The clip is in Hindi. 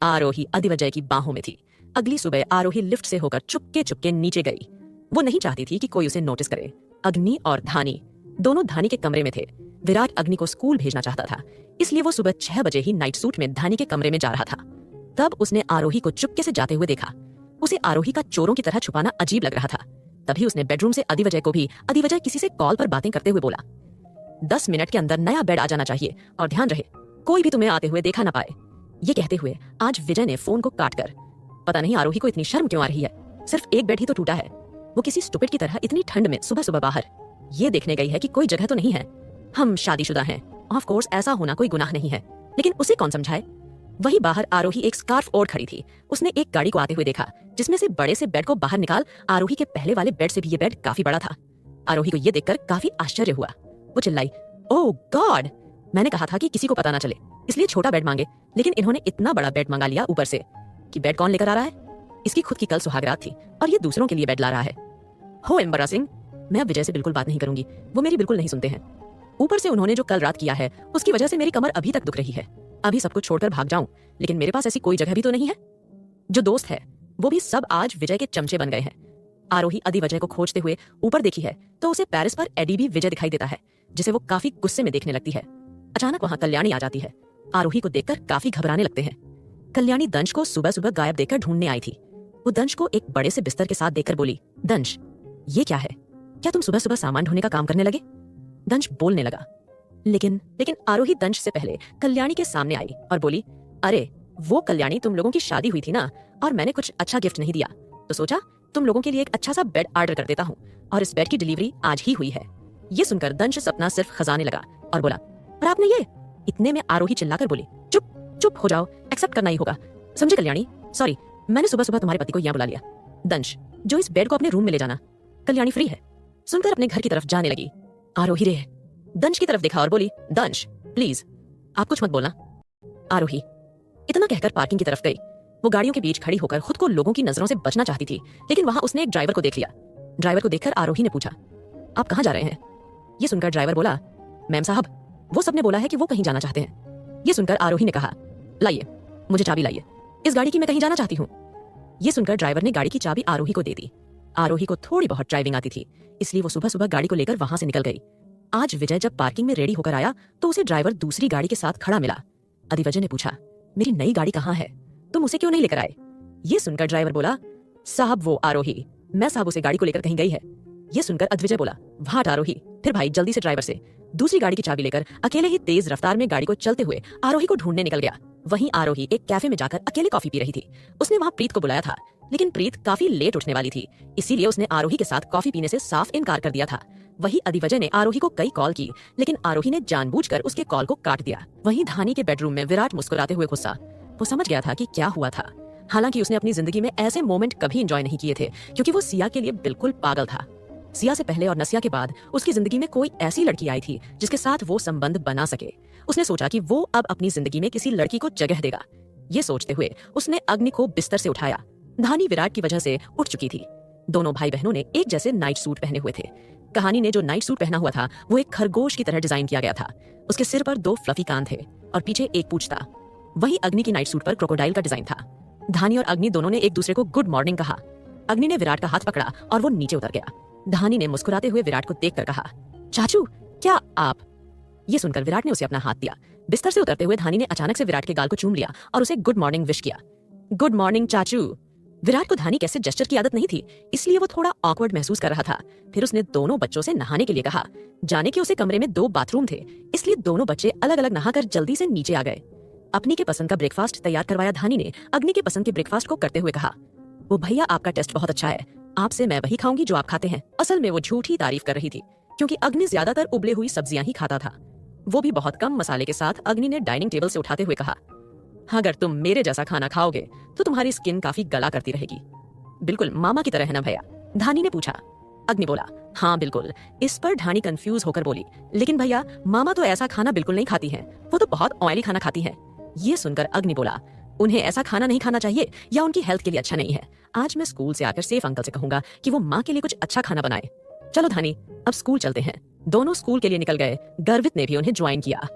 आरोही अधिवजय की बाहों में थी। अगली सुबह आरोही लिफ्ट से होकर चुपके चुपके नीचे गई। वो नहीं चाहती थी कि कोई उसे नोटिस करे। अग्नि और धानी दोनों धानी के कमरे में थे। विराट अग्नि को स्कूल भेजना चाहता था, इसलिए वो सुबह 6 बजे ही नाइट सूट में धानी के कमरे में जा रहा था। तब उसने आरोही को चुपके से जाते हुए देखा। उसे आरोही का चोरों की तरह छुपाना अजीब लग रहा था। तभी उसने बेडरूम से अधिवजय को भी अधिवजय किसी से कॉल पर बातें करते हुए बोला, 10 मिनट के अंदर नया बेड आ जाना चाहिए और ध्यान रहे कोई भी तुम्हें आते हुए देखा ना पाए। ये कहते हुए आज विजय ने फोन को काटकर, पता नहीं आरोही को इतनी शर्म क्यों आ रही है, सिर्फ एक बेड ही तो टूटा है। वो किसी स्टूपिड की तरह इतनी ठंड में सुबह सुबह बाहर ये देखने गई है कि कोई जगह तो नहीं है। हम शादीशुदा हैं, ऑफ कोर्स ऐसा होना कोई गुनाह नहीं है, लेकिन उसे कौन समझाए। वही बाहर आरोही एक स्कार्फ ओढ़ खड़ी थी। उसने एक गाड़ी को आते हुए देखा, जिसमें से बड़े से बेड को बाहर निकाल आरोही के पहले वाले बेड से भी ये बेड काफी बड़ा था। आरोही को ये देखकर काफी आश्चर्य हुआ। वो चिल्लाई, ओह गॉड, मैंने कहा था कि किसी को पता ना चले, इसलिए छोटा बेड मांगे, लेकिन इन्होंने इतना बड़ा बेड मंगा लिया ऊपर से कि बेड कौन लेकर आ रहा है। इसकी खुद की कल सुहागरात थी और ये दूसरों के लिए बेड ला रहा है। हो एम्बैरेसिंग। मैं अब विजय से बिल्कुल बात नहीं करूंगी, वो मेरी बिल्कुल नहीं सुनते हैं। ऊपर से उन्होंने जो कल रात किया है उसकी वजह से मेरी कमर अभी तक दुख रही है। अभी सब कुछ छोड़कर भाग जाऊं, लेकिन मेरे पास ऐसी कोई जगह भी तो नहीं है। जो दोस्त है वो भी सब आज विजय के चमचे बन गए हैं। आरोही अधिवजय को खोजते हुए ऊपर देखी है तो उसे पेरिस पर एडी भी विजय दिखाई देता है, जिसे वो काफी गुस्से में देखने लगती है। अचानक वहां कल्याणी आ जाती है। आरोही को देखकर काफी घबराने लगते हैं। कल्याणी दंश को सुबह सुबह गायब देखकर ढूंढने आई थी। वो दंश को एक बड़े से बिस्तर के साथ देखकर बोली, दंश ये क्या है, क्या तुम सुबह सुबह सामान ढोने का काम करने लगे। दंश बोलने लगा, लेकिन आरोही दंश से पहले कल्याणी के सामने आई और बोली, अरे वो कल्याणी, तुम लोगों की शादी हुई थी ना, और मैंने कुछ अच्छा गिफ्ट नहीं दिया, तो सोचा तुम लोगों के लिए एक अच्छा सा बेड ऑर्डर कर देता हूँ, और इस बेड की डिलीवरी आज ही हुई है। ये सुनकर दंश सपना सिर्फ खजाने लगा और बोला, पर आपने ये। इतने में आरोही चिल्लाकर बोली, चुप चुप हो जाओ, एक्सेप्ट करना ही होगा, समझे कल्याणी, सॉरी, मैंने सुबह सुबह तुम्हारे पति को यहाँ बुला लिया। दंश, जो इस बेड को अपने रूम में ले जाना, कल्याणी फ्री है। सुनकर अपने घर की तरफ जाने लगी। आरोही रे दंश की तरफ देखा और बोली, दंश प्लीज आप कुछ मत बोलना। आरोही इतना कहकर पार्किंग की तरफ गई। वो गाड़ियों के बीच खड़ी होकर खुद को लोगों की नजरों से बचना चाहती थी, लेकिन वहां उसने एक ड्राइवर को देख लिया। ड्राइवर को देखकर आरोही ने पूछा, आप कहाँ जा रहे हैं। ये सुनकर ड्राइवर बोला, मैम साहब, वो सबने बोला है कि वो कहीं जाना चाहते हैं। ये सुनकर आरोही ने कहा, लाइए मुझे चाबी लाइए, इस गाड़ी की मैं कहीं जाना चाहती हूँ। ये सुनकर ड्राइवर ने गाड़ी की चाबी आरोही को दे दी। आरोही को थोड़ी बहुत ड्राइविंग आती थी, इसलिए वो सुबह सुबह गाड़ी को लेकर वहां से निकल गई। आज विजय जब पार्किंग में रेडी होकर आया तो उसे ड्राइवर दूसरी गाड़ी के साथ खड़ा मिला। अधिवजय ने पूछा, मेरी नई गाड़ी कहाँ है, तुम उसे क्यों नहीं लेकर आए। ये सुनकर ड्राइवर बोला, साहब वो आरोही, मैं साहब उसे गाड़ी को लेकर कहीं गई है। ये सुनकर अधिवजय बोला, भाट आरोही, फिर भाई जल्दी से ड्राइवर से दूसरी गाड़ी की चाबी लेकर अकेले ही तेज रफ्तार में गाड़ी को चलते हुए आरोही को ढूंढने निकल गया। वहीं आरोही एक कैफे में जाकर अकेले कॉफी पी रही थी। उसने वहां प्रीत को बुलाया था, लेकिन प्रीत काफी लेट उठने वाली थी, इसीलिए उसने आरोही के साथ कॉफी पीने से साफ इनकार कर दिया था। वहीं अधिवजय ने आरोही को कई कॉल की, लेकिन आरोही ने जानबूझकर उसके कॉल को काट दिया। वहीं धानी के बेडरूम में विराट मुस्कुराते हुए गुस्सा। वो समझ गया था कि क्या हुआ था। हालांकि उसने अपनी जिंदगी में ऐसे मोमेंट कभी एंजॉय नहीं किए थे, क्योंकि वो सिया के लिए बिल्कुल पागल था। सिया से पहले और नसिया के बाद उसकी जिंदगी में कोई ऐसी लड़की आई थी जिसके साथ वो संबंध बना सके। उसने सोचा कि वो अब अपनी जिंदगी में किसी लड़की को जगह देगा। ये सोचते हुए उसने अग्नि को बिस्तर से उठाया। धानी विराट की वजह से उठ चुकी थी। दोनों भाई बहनों ने एक जैसे नाइट सूट पहने हुए थे। कहानी ने जो नाइट सूट पहना हुआ था वो एक खरगोश की तरह डिजाइन किया गया था। उसके सिर पर 2 फ्लफी कान थे और पीछे एक पूंछ था। वहीं अग्नि की नाइट सूट पर क्रोकोडाइल का डिजाइन था। धानी और अग्नि दोनों ने एक दूसरे को गुड मॉर्निंग कहा। अग्नि ने विराट का हाथ पकड़ा और वो नीचे उतर गया। धानी ने मुस्कुराते हुए विराट को देखकर कहा, चाचू क्या आप। ये सुनकर विराट ने उसे अपना हाथ दिया। बिस्तर से उतरते हुए धानी ने अचानक से विराट के गाल को चूम लिया और उसे गुड मॉर्निंग विश किया। गुड मॉर्निंग चाचू। विराट को धानी कैसे जेस्चर की आदत नहीं थी, इसलिए वो थोड़ा ऑकवर्ड महसूस कर रहा था। फिर उसने दोनों बच्चों से नहाने के लिए कहा। जाने के उसे कमरे में 2 बाथरूम थे, इसलिए दोनों बच्चे अलग अलग नहाकर जल्दी से नीचे आ गए। अपनी के पसंद का ब्रेकफास्ट तैयार करवाया धानी ने अग्नि के पसंद के ब्रेकफास्ट को करते हुए कहा, वो भैया आपका टेस्ट बहुत अच्छा है, आपसे मैं वही खाऊंगी जो आप खाते हैं। असल में वो झूठी तारीफ कर रही थी, क्योंकि अग्नि ज्यादातर उबले हुई सब्जियां ही खाता था, वो भी बहुत कम मसाले के साथ। अग्नि ने डाइनिंग टेबल से उठाते हुए कहा, अगर तुम मेरे जैसा खाना खाओगे तो तुम्हारी स्किन काफी गला करती रहेगी। बिल्कुल मामा की तरह है ना भैया, धानी ने पूछा। अग्नि बोला, हाँ बिल्कुल। इस पर धानी कंफ्यूज होकर बोली, लेकिन भैया मामा तो ऐसा खाना बिल्कुल नहीं खाती हैं, वो तो बहुत ऑयली खाना खाती हैं। ये सुनकर अग्नि बोला, उन्हें ऐसा खाना नहीं खाना चाहिए या उनकी हेल्थ के लिए अच्छा नहीं है। आज मैं स्कूल से आकर सेफ अंकल से कहूंगा कि वो माँ के लिए कुछ अच्छा खाना बनाए। चलो धानी अब स्कूल चलते हैं। दोनों स्कूल के लिए निकल गए। गर्वित ने भी उन्हें ज्वाइन किया।